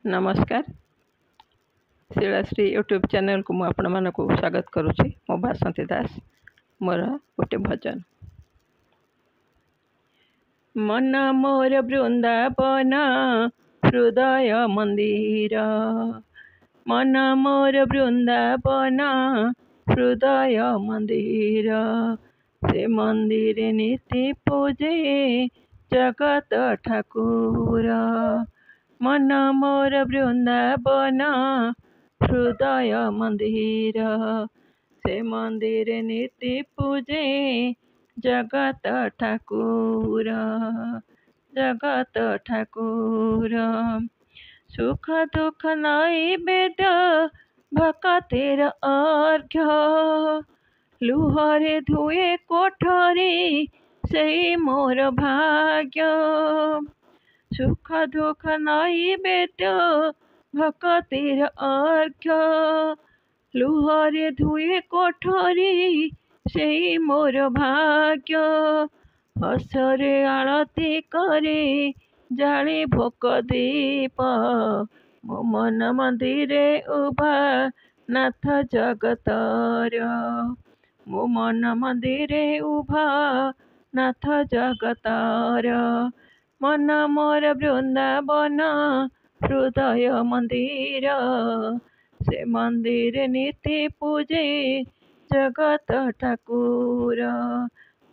नमस्कार शिलाश्री YouTube channel को मु आपण मानक स्वागत करुच्ची। मो बासंती दास मोर गोटे भजन। मन मोर वृंदावन हृदय मंदिर, मन मोर वृंदावन हृदय मंदिर, से मंदिर नीति पूजे जगत ठाकुर। मन मोर वृंदावन हृदय मंदिर, से मंदिर नीति पूजे जगत ठाकुर। जगत ठाकुर सुख दुख नैवेद्य भक्तिर अर्घ्य, लुहरे धुए कोठरी से मोर भाग्य। सुख दुख नैवेद्य भक्तिर अर्घ्य, लुहरे धुए कोठरी से मोर भाग्य। हसरे आरती करे जाली भोक दीप, मो मन मंदिरे उभा नाथ जगतर। मो मन मंदिरे उभा नाथ जगतर। मन मोर वृंदावन हृदय मंदिर, से मंदिर नीति पूजे जगत ठाकुर।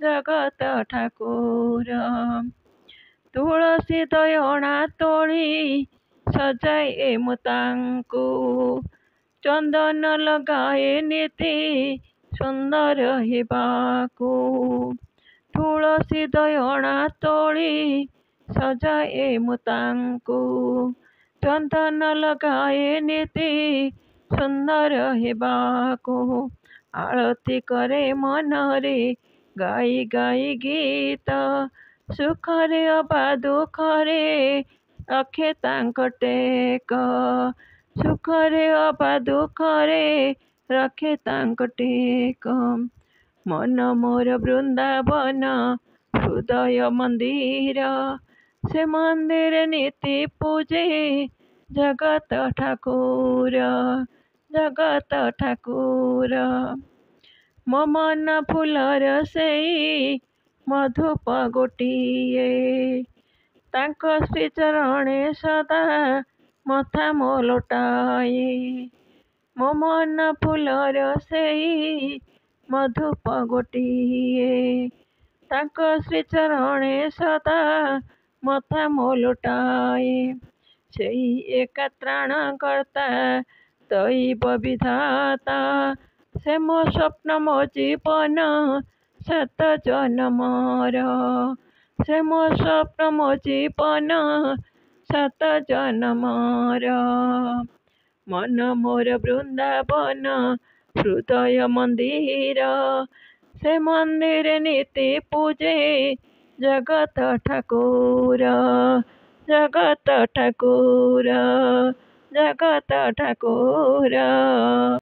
जगत ठाकुर तुलसी दयणा तोड़ी सजाए मुतांकु, चंदन लगाए नीति सुंदर हेबाकु। तुलसी दयणा तोड़ी सजाए मुतांकु, चंदन लगाए नीति सुंदर हेबाकु। आरती करे मनरे गाई गाई गीत, सुखरे अबा दुखरे रखे तांक टेक। सुखरे अबा दुखरे रखे तांक टेक। मन मोर वृंदावन हृदय मंदिर, से मंदिर नीति पूजे जगत ठाकुर। जगत ठाकुर मो मन फूलर से मधुप गोटिए, तांक श्री चरणे सदा मथा मो लोटाए। मो मन फूलर से मधुप गोटिए, तांक श्री चरणे सदा मथा मो लोटाए। सेई एका त्राण करता दैव विधाता, से मो स्वप्न मो जीवन सत जन्मर। से मो स्वप्न मो जीवन सत जन्मर। मन मोर वृंदावन हृदय मंदिर, से मंदिर नीति पूजे जगत ठाकुर। जगत ठाकुर। जगत ठाकुर।